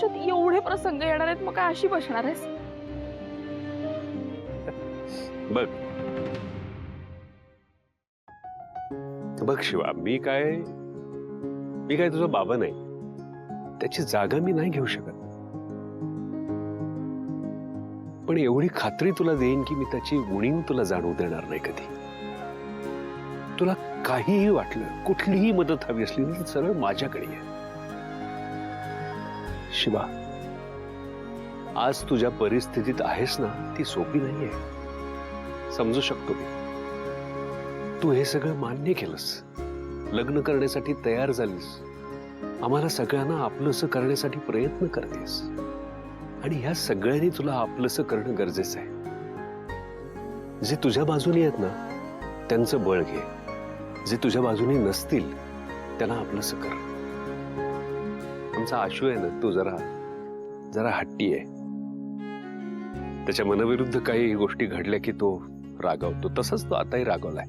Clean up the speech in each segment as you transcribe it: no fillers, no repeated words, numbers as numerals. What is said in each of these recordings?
आयुष्यात एवढे प्रसंग येणार आहेत, मग काय अशी बसणार आहेस? बघ बघ शिवा, मी काय तुझा बाबा नाही, त्याची जागा मी नाही घेऊ शकत, पण एवढी खात्री तुला देईन की मी त्याची उणीव तुला जाणवू देणार नाही कधी. तुला काहीही वाटलं, कुठलीही मदत हवी असली तर सरळ माझ्याकडे ये. शिवा, आज तुझ्या परिस्थितीत आहेस ना, ती सोपी नाहीये, समजू शकतो मी. तू हे सगळं मान्य केलंस, लग्न करण्यासाठी तयार झालीस, आम्हाला सगळ्यांना आपलंसं करण्यासाठी प्रयत्न करतेस, आणि ह्या सगळ्यांनी तुला आपलंसं करणं गरजेचं आहे. जे तुझ्या बाजूने आहेत ना त्यांचं बळ घे, जे तुझ्या बाजूने नसतील त्यांना आपलंसं कर. आमचा आशू आहे ना, तो जरा हट्टी आहे. त्याच्या मनाविरुद्ध काही गोष्टी घडल्या की तो रागावतो, तसंच तो आताही रागावलाय.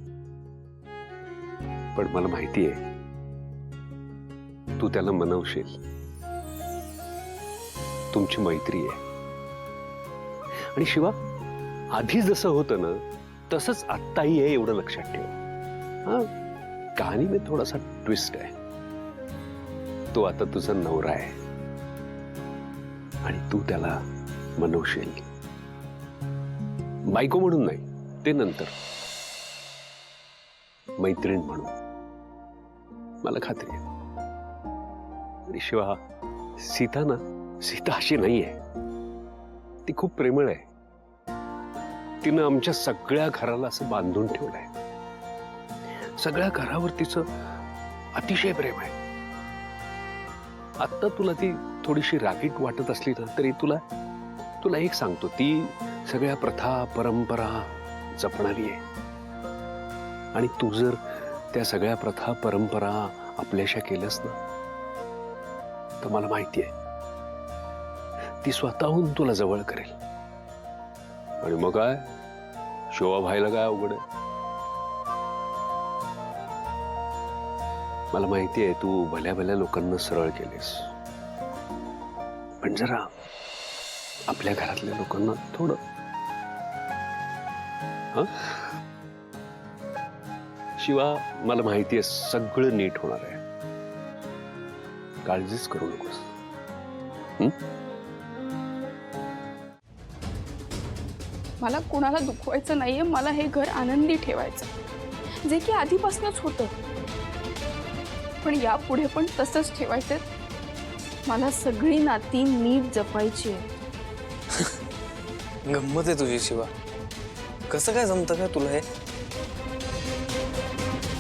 पण मला माहिती आहे तू त्याला मनवशील, तुमची मैत्री आहे. आणि शिवा, आधी जसं होतं ना तसंच आत्ताही आहे, एवढं लक्षात ठेव. हा, कहाणी में थोडासा ट्विस्ट आहे. तो आता तुझा नवरा आहे आणि तू त्याला मनवशील, बायको म्हणून नाही, ते नंतर, मैत्रीण म्हणून. मला खात्री आहे. आणि शिवा, सीता अशी नाहीये, ती खूप प्रेमळ आहे. तिनं आमच्या सगळ्या घराला असं बांधून ठेवलंय. सगळ्या घरावर तिचं अतिशय प्रेम आहे. आता तुला ती थोडीशी रागीट वाटत असली ना तरी तुला एक सांगतो, ती सगळ्या प्रथा परंपरा जपणारी आहे. आणि तू जर त्या सगळ्या प्रथा परंपरा आपल्याशा केल्यास ना, तर मला माहिती आहे ती स्वतःहून तुला जवळ करेल. आणि मग काय, शोभा व्हायला काय अवघड आहे? मला माहिती आहे तू भल्या भल्या लोकांना सरळ केलेस, पण जरा आपल्या घरातल्या लोकांना थोडं शिवा, मला माहिती आहे सगळं नीट होणार आहे, काळजीच करू नकोस. मला कुणाला दुखवायचं नाहीये, मला हे घर आनंदी ठेवायचं, जे की आधीपासूनच होतं, पण यापुढे पण तसंच ठेवायचं. मला सगळी नाती नीट जपायची आहे. गंमत आहे तुझी शिवा, कसं काय जमतं का तुला हे?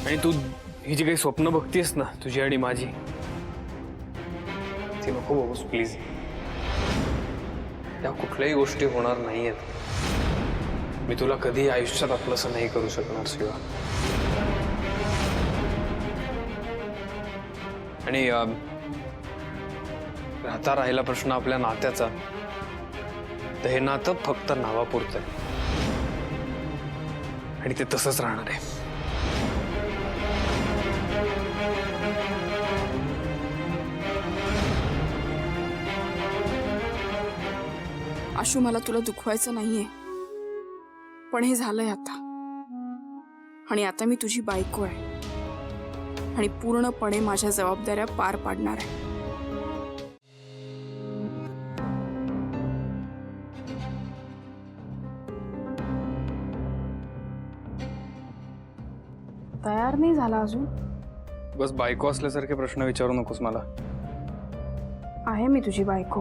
आणि तू ही जी काही स्वप्न बघतीयस ना तुझी आणि माझी, ती नको बघूस प्लीज. त्या कुठल्याही गोष्टी होणार नाहीयेत. मी तुला कधी आयुष्यात आपलंसं नाही करू शकणार शिवा. आणि आता राहिला प्रश्न आपल्या नात्याचा, तर हे नातं फक्त नावापुरतं आहे आणि ते तसंच राहणार आहे. आशू, मला तुला दुखवायचं नाहीये, पण हे झालंय आता. आणि आता मी तुझी बायको आहे आणि पूर्णपणे माझ्या जबाबदाऱ्या पार पाडणार आहे. तयार नाही झाला अजून? बस बायको असल्यासारखे प्रश्न विचारू नकोस मला. आहे मी तुझी बायको,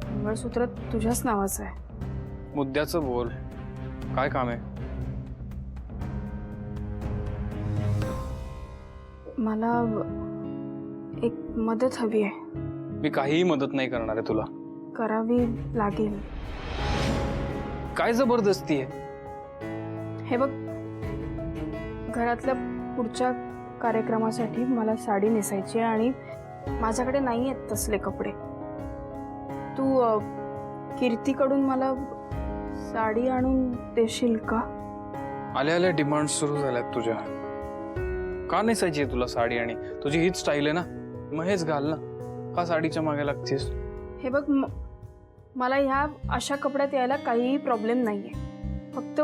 मंगळसूत्र तुझ्याच नावाचं आहे. मुद्द्याचं बोल, काय काम आहे? मला एक मदत हवी आहे. मी काहीही मदत नाही करणार आहे तुला. करावी लागेल. काय जबरदस्ती आहे? हे बघ, घरातल्या पुढच्या कार्यक्रमासाठी मला साडी नेसायची आहे आणि माझ्याकडे नाही आहेत तसले कपडे. तू कीर्तीकडून मला साडी आणून देशील का? आल्या आल्या डिमांड सुरू झाल्यात तुझ्या. का नेसायची तुला साडी? आणि तुझी हीच स्टाईल आहे ना, मग हेच घाल ना. का साडीच्या मागे लागतेस? हे बघ, मला ह्या अशा कपड्यात यायला काहीही प्रॉब्लेम नाहीये. फक्त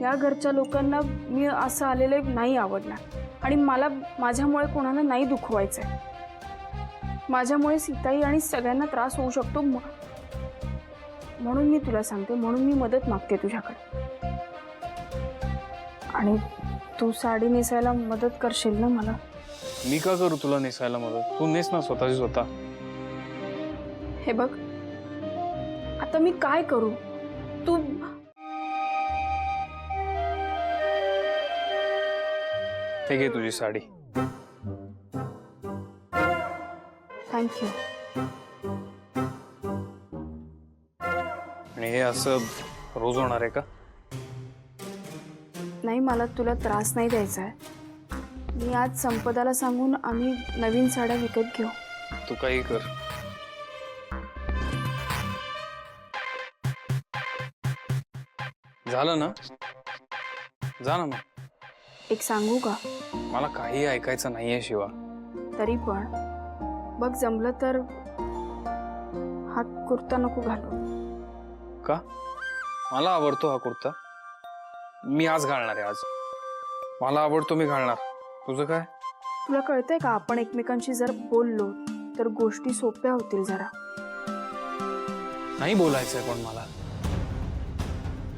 या घरच्या लोकांना मी असं आलेले नाही आवडणार आणि मला माझ्यामुळे कोणाला नाही दुखवायचंय. माझ्यामुळे सीताई आणि सगळ्यांना त्रास होऊ शकतो, म्हणून मी तुला सांगते, म्हणून मी मदत मागते तुझ्याकडे. आणि तू साडी नेसायला मदत करशील ना मला? मी का करू तुला नेसायला मदत? तू नेस ना स्वतःची स्वतः. हे बघ, आता मी काय करू? तू हे घे तुझी साडी. थँक्यू. आणि हे असं रोज होणार आहे का? नाही, मला तुला त्रास नाही द्यायचा आहे. मी आज संपदाला सांगून आम्ही नवीन साड्या विकत घेऊ. तू काही कर. झालं ना? जा ना मग. एक सांगू का? मला काही ऐकायचं नाहीये शिवा. तरी पण बघ, जमलं तर हा कुर्ता नको घालू. का? मला आवडतो हा कुर्ता. मी आज घालणार आहे. आज मला आवडतो, मी घालणार. तुझं काय? तुला कळतंय का, आपण एकमेकांशी जर बोललो तर गोष्टी सोप्या होतील जरा. नाही बोलायचंय, पण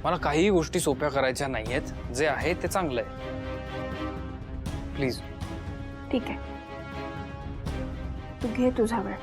मला काही गोष्टी सोप्या करायच्या नाहीयेत. जे आहे ते चांगलं आहे. प्लीज. ठीक आहे, तू घे तुझा वेळ.